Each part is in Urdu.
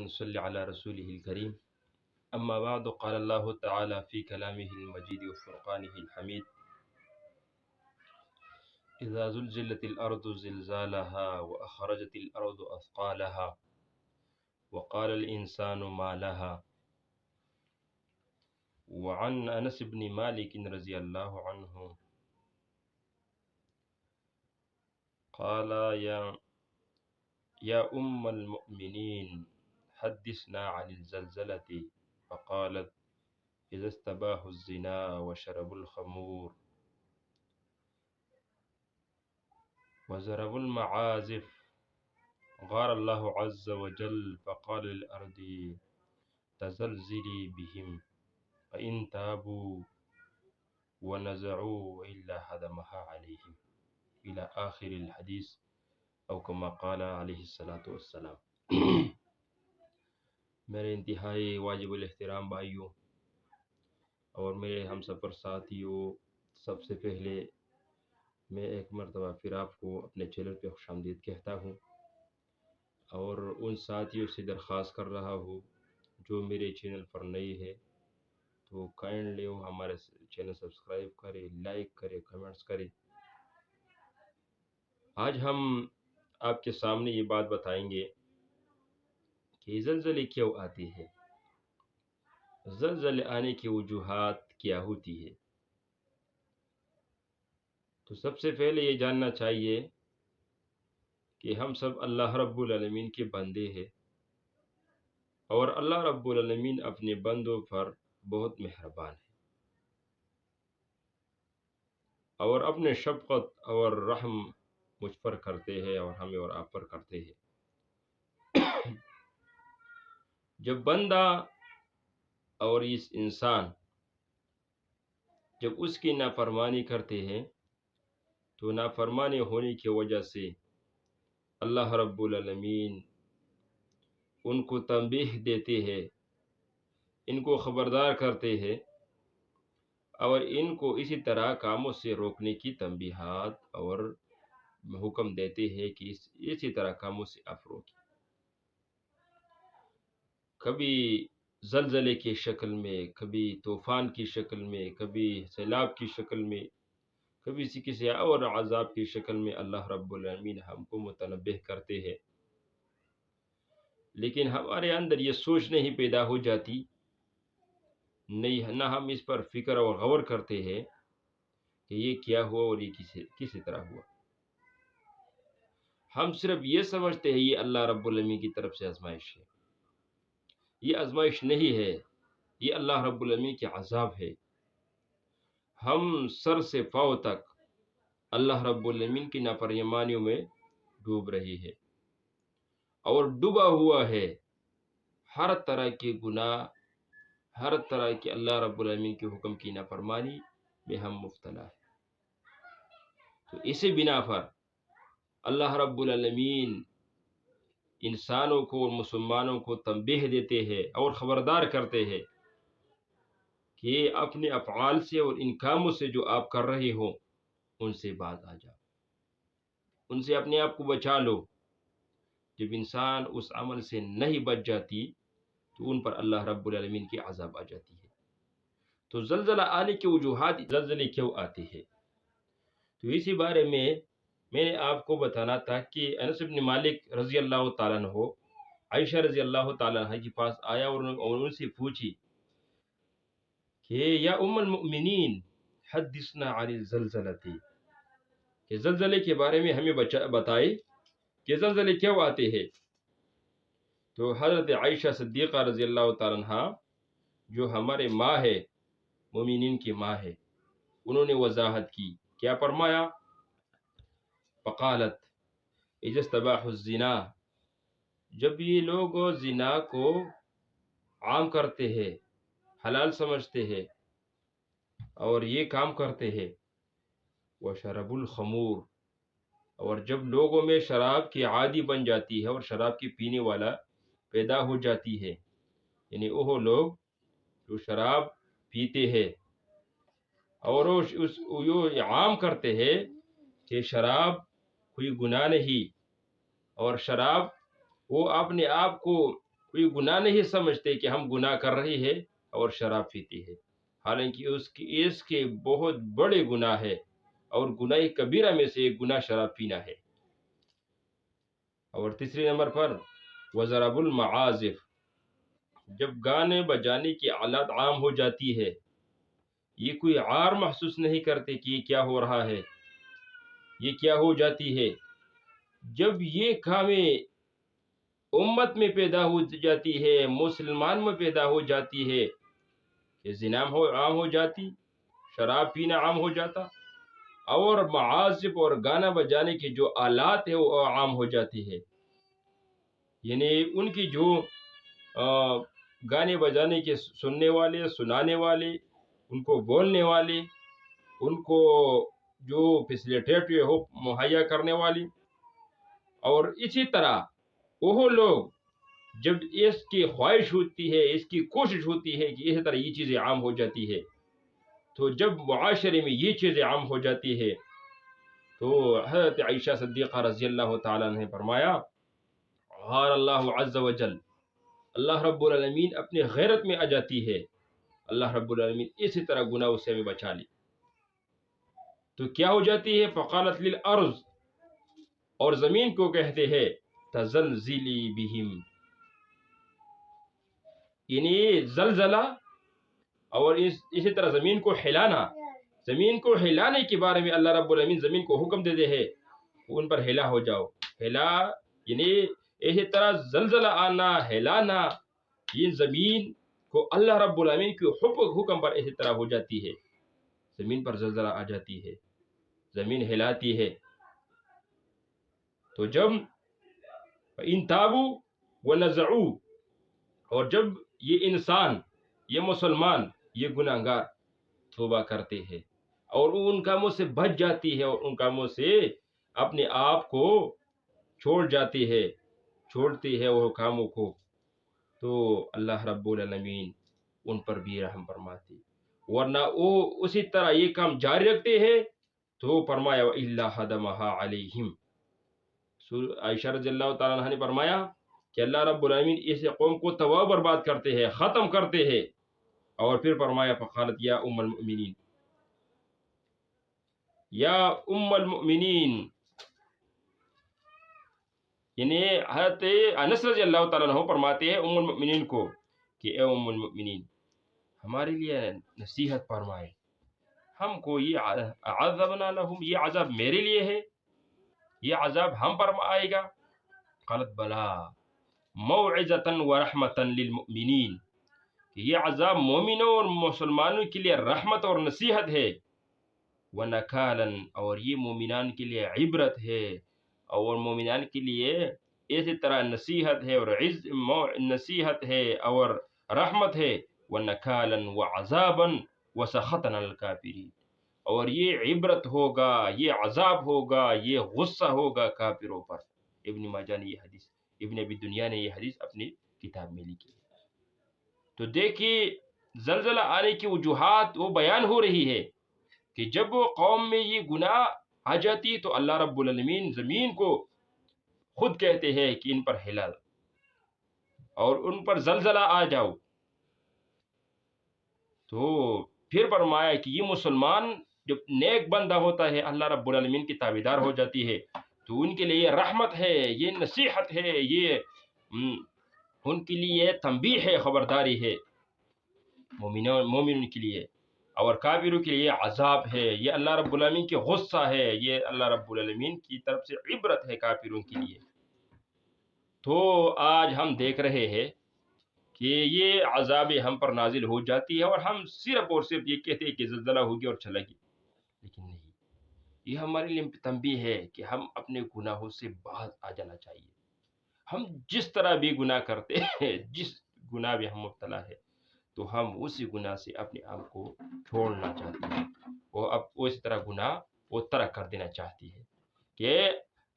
صل على رسوله الكريم أما بعد قال الله تعالى في كلامه المجيد وفرقانه الحميد إذا زلزلت الأرض زلزالها وأخرجت الأرض أثقالها وقال الإنسان ما لها. وعن أنس بن مالك رضي الله عنه قال يا أم المؤمنين حدثنا عن الزلزلة، فقالت إذا استباحوا الزنا وشربوا الخمور وزربوا المعازف غار الله عز وجل فقال للأرض تزلزلي بهم فإن تابوا ونزعوا إلا هدمها عليهم إلى آخر الحديث أو كما قال علیہ الصلاۃ والسلام۔ میرے انتہائی واجب الاحترام بھائیوں اور میرے ہم سفر ساتھیوں، سب سے پہلے میں ایک مرتبہ پھر آپ کو اپنے چینل پہ خوش آمدید کہتا ہوں اور ان ساتھیوں سے درخواست کر رہا ہوں جو میرے چینل پر نئی ہے تو کائنڈلی ہمارے چینل سبسکرائب کرے، لائک کرے، کمنٹس کرے۔ آج ہم آپ کے سامنے یہ بات بتائیں گے کہ زلزلے کیوں آتے ہیں، زلزلے آنے کی وجوہات کیا ہوتی ہے۔ تو سب سے پہلے یہ جاننا چاہیے کہ ہم سب اللہ رب العالمین کے بندے ہیں اور اللہ رب العالمین اپنے بندوں پر بہت مہربان ہے اور اپنے شفقت اور رحم مجھ پر کرتے ہیں اور ہمیں اور آپ پر کرتے ہیں۔ جب بندہ اور اس انسان جب اس کی نافرمانی کرتے ہیں تو نافرمانی ہونے کی وجہ سے اللہ رب العالمین ان کو تنبیہ دیتے ہیں، ان کو خبردار کرتے ہیں اور ان کو اسی طرح کاموں سے روکنے کی تنبیہات اور حکم دیتے ہیں کہ اسی طرح کاموں سے آپ روکیں۔ کبھی زلزلے کی شکل میں، کبھی طوفان کی شکل میں، کبھی سیلاب کی شکل میں، کبھی کسی اور عذاب کی شکل میں اللہ رب العالمین ہم کو متنبہ کرتے ہیں، لیکن ہمارے اندر یہ سوچ نہیں پیدا ہو جاتی، نہ ہم اس پر فکر اور غور کرتے ہیں کہ یہ کیا ہوا اور یہ کسی طرح ہوا۔ ہم صرف یہ سمجھتے ہیں یہ اللہ رب العالمین کی طرف سے آزمائش ہے۔ یہ آزمائش نہیں ہے، یہ اللہ رب العالمین کے عذاب ہے۔ ہم سر سے پاؤں تک اللہ رب العالمین کی نافرمانیوں میں ڈوب رہے ہیں اور ڈوبا ہوا ہے، ہر طرح کے گناہ، ہر طرح کے اللہ رب العالمین کے حکم کی نافرمانی میں ہم مبتلا ہیں۔ تو اسی بنا پر اللہ رب العالمین انسانوں کو اور مسلمانوں کو تنبیہ دیتے ہیں اور خبردار کرتے ہیں کہ اپنے افعال سے اور ان کاموں سے جو آپ کر رہے ہو ان سے باز آ جاؤ، ان سے اپنے آپ کو بچا لو۔ جب انسان اس عمل سے نہیں بچ جاتی تو ان پر اللہ رب العالمین کی عذاب آ جاتی ہے۔ تو زلزلہ آنے کی وجوہات، زلزلے کیوں آتے ہیں، تو اسی بارے میں نے آپ کو بتانا تھا کہ انس بن مالک رضی اللہ تعالیٰ عنہ عائشہ رضی اللہ تعالیٰ عنہ کے پاس آیا اور ان سے پوچھی کہ یا ام المؤمنین حدثنا عن الزلزلۃ، کہ زلزلے کے بارے میں ہمیں بتائے کہ زلزلے کیوں آتے ہیں۔ تو حضرت عائشہ صدیقہ رضی اللہ تعالیٰ عنہ جو ہمارے ماں ہے، مومنین کی ماں ہے، انہوں نے وضاحت کی، کیا فرمایا، فقالت اذا استباحوا الزنا، جب یہ لوگ زنا کو عام کرتے ہیں، حلال سمجھتے ہیں اور یہ کام کرتے ہیں، وشربوا الخمور، اور جب لوگوں میں شراب کی عادی بن جاتی ہے اور شراب کی پینے والا پیدا ہو جاتی ہے، یعنی وہ لوگ جو شراب پیتے ہیں اور وہ عام کرتے ہیں کہ شراب کوئی گناہ نہیں اور شراب وہ اپنے آپ کو کوئی گناہ نہیں سمجھتے کہ ہم گناہ کر رہے ہیں اور شراب پیتے ہیں، حالانکہ اس کے بہت بڑے گناہ ہے، اور گناہ کبیرہ میں سے ایک گناہ شراب پینا ہے۔ اور تیسرے نمبر پر وضرب المعازف، جب گانے بجانے کی آلات عام ہو جاتی ہے، یہ کوئی عار محسوس نہیں کرتے کہ یہ کیا ہو رہا ہے، یہ کیا ہو جاتی ہے۔ جب یہ کامیں امت میں پیدا ہو جاتی ہے، مسلمان میں پیدا ہو جاتی ہے، کہ زنا عام ہو جاتی، شراب پینا عام ہو جاتا، اور معازف اور گانا بجانے کی جو آلات ہے وہ عام ہو جاتی ہے، یعنی ان کی جو گانے بجانے کے سننے والے، سنانے والے، ان کو بولنے والے، ان کو جو فیسیلیٹیٹ ہو مہیا کرنے والی، اور اسی طرح وہ لوگ جب اس کی خواہش ہوتی ہے، اس کی کوشش ہوتی ہے کہ اسی طرح یہ چیزیں عام ہو جاتی ہے، تو جب معاشرے میں یہ چیزیں عام ہو جاتی ہے تو حضرت عائشہ صدیقہ رضی اللہ تعالیٰ نے فرمایا، غار اللہ عز و جل، اللہ رب العالمین اپنے غیرت میں آ جاتی ہے، اللہ رب العالمین اسی طرح گناہ سے ہمیں بچا لی، تو کیا ہو جاتی ہے، فقالت للارض، اور زمین کو کہتے ہیں تزلزلی بہم، یعنی زلزلہ، اور اسی طرح زمین کو ہلانا، زمین کو ہلانے کے بارے میں اللہ رب العالمین زمین کو حکم دیتے ہیں، ان پر ہلا ہو جاؤ، ہلا، یعنی اسی طرح زلزلہ آنا، ہلانا، یہ زمین کو اللہ رب العالمین کے حکم پر اسی طرح ہو جاتی ہے، زمین پر زلزلہ آ جاتی ہے، زمین ہلاتی ہے، تو جب ان تابو ونزعو، اور جب یہ انسان، یہ مسلمان، یہ گناہگار توبہ کرتے ہیں اور ان کاموں سے بچ جاتی ہے، اور ان کاموں سے اپنے آپ کو چھوڑ جاتی ہے، چھوڑتی ہے وہ کاموں کو، تو اللہ رب العالمین ان پر بھی رحم فرماتے، ورنہ وہ اسی طرح یہ کام جاری رکھتے ہیں تو فرمایا وَإِلَّا هَدَمَهَا عَلَيْهِمْ، عائشہ رضی اللہ تعالیٰ عنہ نے فرمایا کہ اللہ رب العالمین اس قوم کو تباہ برباد کرتے ہیں، ختم کرتے ہیں، اور پھر فرمایا فقالت یا ام المؤمنین، یا ام المؤمنین، یعنی حضرت انس رضی اللہ تعالیٰ عنہ فرماتے ہیں ام المؤمنین کو کہ اے ام المؤمنین، ہمارے لیے نصیحت فرمائے، ہم کو یہ عذبنا لہم، یہ عذاب میرے لیے ہے، یہ عذاب ہم پر آئے گا، قالت بلا موعظۃ ورحمۃ للمؤمنین، کہ یہ عذاب مومنوں اور مسلمانوں کے لیے رحمت اور نصیحت ہے، ونکالا، اور یہ مومنان کے لیے عبرت ہے، اور مومنان کے لیے اسی طرح نصیحت ہے، اور نصیحت ہے اور رحمت ہے، ونکالا وعذابا وسخطا الکافرین، اور یہ عبرت ہوگا، یہ عذاب ہوگا، یہ غصہ ہوگا کافروں پر۔ ابن ماجہ نے یہ حدیث، ابن ابی دنیا نے یہ حدیث اپنی کتاب میں لکھی۔ تو دیکھیے زلزلہ آنے کی وجوہات وہ بیان ہو رہی ہے کہ جب وہ قوم میں یہ گناہ آ جاتی ہے تو اللہ رب العالمین زمین کو خود کہتے ہیں کہ ان پر ہلا اور ان پر زلزلہ آ جاؤ، تو پھر فرمایا کہ یہ مسلمان جب نیک بندہ ہوتا ہے، اللہ رب العالمین کی تابعدار ہو جاتی ہے، تو ان کے لیے یہ رحمت ہے، یہ نصیحت ہے، یہ ان کے لیے تنبیہ ہے، خبرداری ہے مومنوں کے لیے، اور کافروں کے لیے عذاب ہے، یہ اللہ رب العالمین کی غصہ ہے، یہ اللہ رب العالمین کی طرف سے عبرت ہے کافروں کے لیے۔ تو آج ہم دیکھ رہے ہیں کہ یہ عذاب ہم پر نازل ہو جاتی ہے اور ہم صرف اور صرف یہ کہتے ہیں کہ زلزلہ ہوگی اور چلے گی، لیکن نہیں، یہ ہمارے لیے تنبیہ ہے کہ ہم اپنے گناہوں سے باز آ جانا چاہیے۔ ہم جس طرح بھی گناہ کرتے ہیں، جس گناہ بھی ہم مبتلا ہے، تو ہم اسی گناہ سے اپنے آپ کو چھوڑنا چاہتے ہیں، وہ اب اسی طرح گناہ وہ ترک کر دینا چاہتی ہے کہ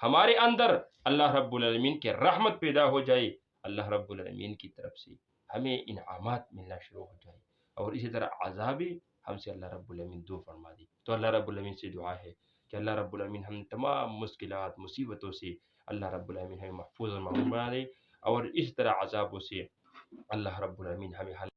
ہمارے اندر اللہ رب العالمین کی رحمت پیدا ہو جائے، اللہ رب العالمین کی طرف سے ہمیں انعامات ملنا شروع ہو جائے، اور اسی طرح عذاب ہم سے اللہ رب العالمین دور فرما دے۔ تو اللہ رب العالمین سے دعا ہے کہ اللہ رب العالمین ہم تمام مشکلات، مصیبتوں سے اللہ رب العالمین ہمیں محفوظ اور معصوم بنا دے، اور اس طرح عذابوں سے اللہ رب العالمین ہمیں